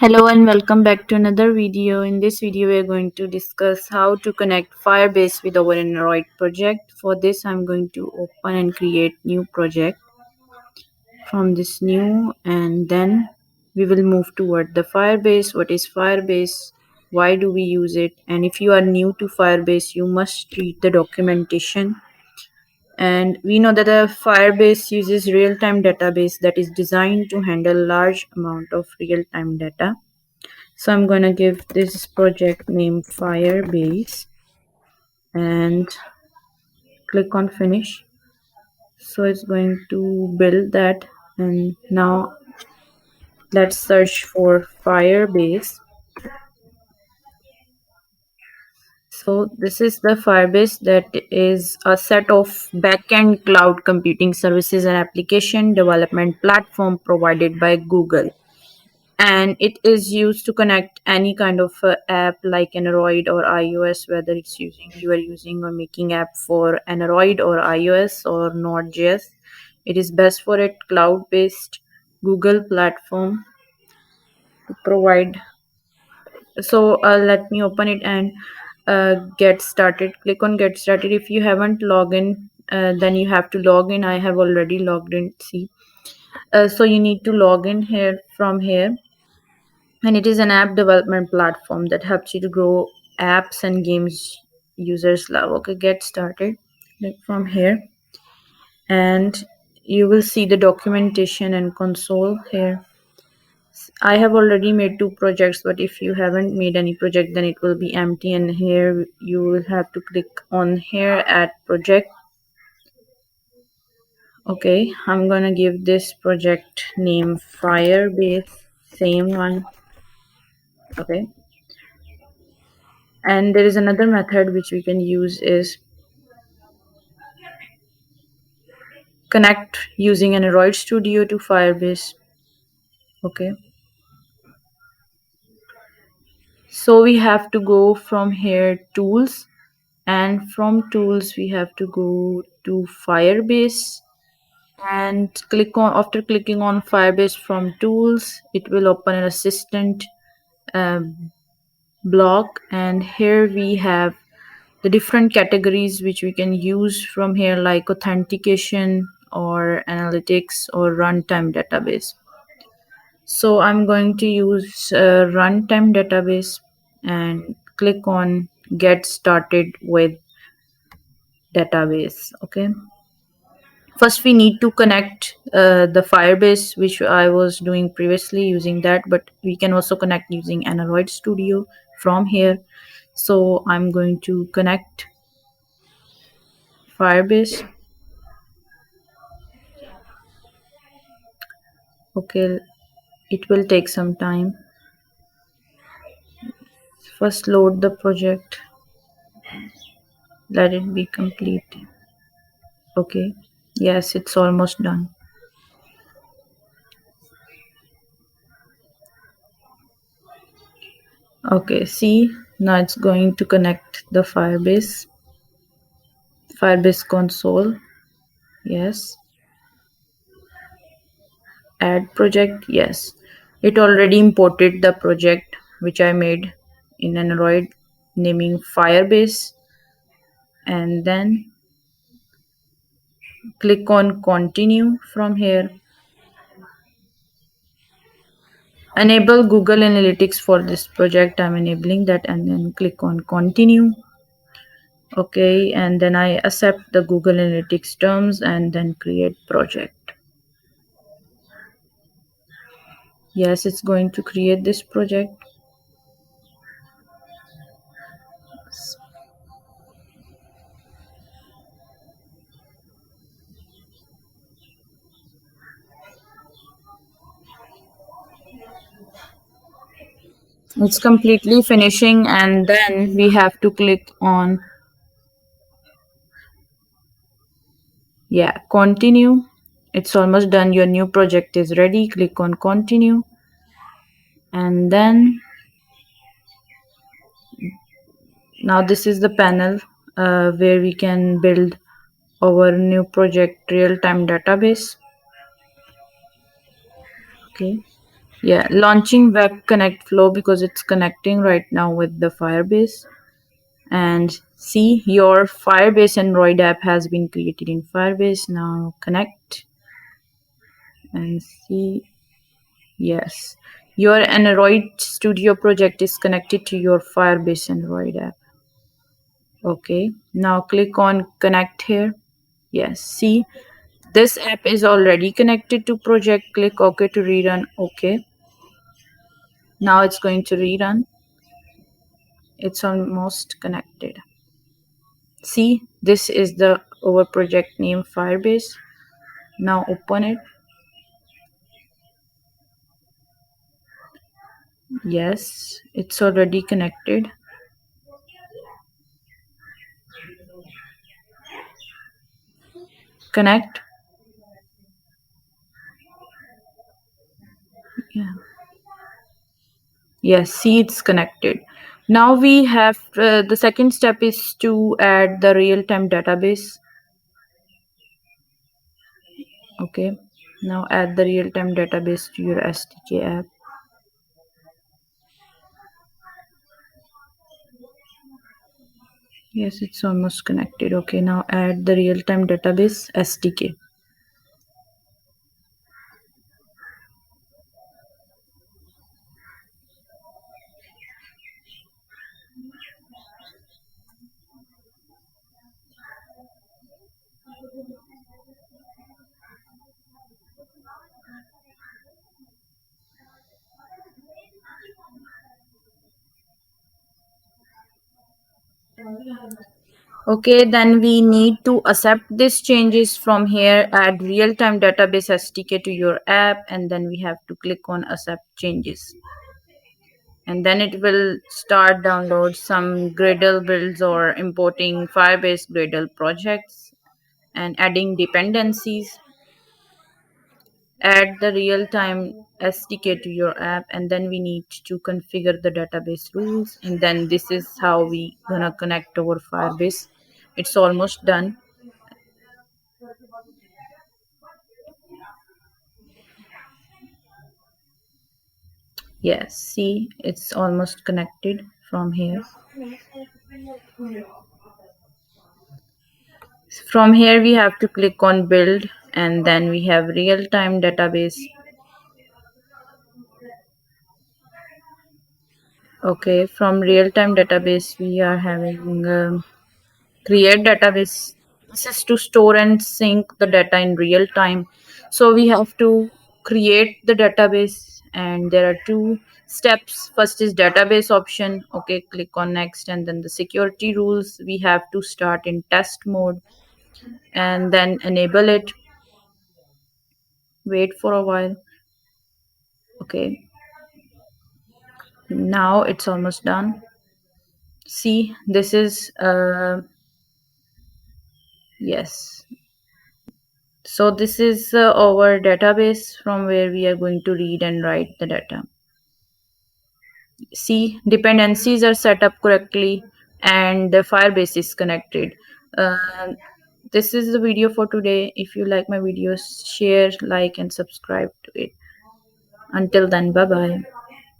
Hello and welcome back to another video. In this video, we are going to discuss how to connect Firebase with our Android project. For this, I'm going to open and create new project from this new, and then we will move toward the Firebase. What is Firebase? Why do we use it? And if you are new to Firebase, you must read the documentation. And we know that a Firebase uses real-time database that is designed to handle large amount of real-time data. So I'm gonna give this project name Firebase and click on finish. So it's going to build that, and now let's search for Firebase. So this is the Firebase, that is a set of backend cloud computing services and application development platform provided by Google. And it is used to connect any kind of app like Android or iOS, whether you are using or making app for Android or iOS or Node.js. It is best for a cloud-based Google platform to provide. So let me open it and get started. Click on get started. If you haven't logged in, then you have to log in. I have already logged in. See, so you need to log in here from here, and it is an app development platform that helps you to grow apps and games users love. Okay, get started. Click from here, and you will see the documentation and console here. I have already made 2 projects, but if you haven't made any project, then it will be empty, and here you will have to click on here add project. Okay, I'm gonna give this project name Firebase, same one. Okay, and there is another method which we can use is connect using an Android Studio to Firebase. Okay, so we have to go from here tools, and from tools we have to go to Firebase and click on. After clicking on Firebase from tools, it will open an assistant block, and here we have the different categories which we can use from here, like authentication or analytics or runtime database. So I'm going to use runtime database and click on get started with database. Okay, first we need to connect the Firebase, which I was doing previously using that, but we can also connect using Android Studio from here. So I'm going to connect Firebase. Okay, it will take some time. First load the project, let it be complete. Okay, yes, it's almost done. Okay, see, now it's going to connect the Firebase console. Yes, add project. Yes, it already imported the project which I made in Android, naming Firebase, and then click on continue from here. Enable Google Analytics for this project. I'm enabling that, and then click on continue. Okay, and then I accept the Google Analytics terms and then create project. Yes, it's going to create this project. It's completely finishing, and then we have to click on continue. It's almost done. Your new project is ready. Click on continue, and then now this is the panel where we can build our new project real-time database. Okay, Yeah, launching Web Connect Flow because it's connecting right now with the Firebase. And see, your Firebase Android app has been created in Firebase. Now connect and see. Yes, your Android Studio project is connected to your Firebase Android app. Okay, now click on connect here. Yes, see, this app is already connected to project. Click OK to rerun. Okay, now it's going to rerun. It's almost connected. See, this is the our project name Firebase. Now open it. Yes, it's already connected. Connect. Yeah. Yes, see, it's connected. Now we have the second step is to add the real-time database. Okay. Now add the real-time database to your SDK app. Yes, it's almost connected. Okay, now add the real-time database SDK. Okay, then we need to accept these changes from here. Add real-time database SDK to your app, and then we have to click on accept changes. And then it will start download some Gradle builds or importing Firebase Gradle projects and adding dependencies. Add the real-time SDK to your app, and then we need to configure the database rules, and then this is how we gonna connect our Firebase. It's almost done. Yes, see, it's almost connected from here. From here we have to click on build, and then we have real-time database. Okay, from real-time database we are having create database. This is to store and sync the data in real time. So we have to create the database, and there are two steps. First is database option. Okay, click on next, and then the security rules we have to start in test mode and then enable it. Wait for a while. Okay, now it's almost done. See, this is yes. So this is our database from where we are going to read and write the data. See, dependencies are set up correctly and the Firebase is connected. Uh, this is the video for today. If you like my videos, share, like, and subscribe to it. Until then, bye bye.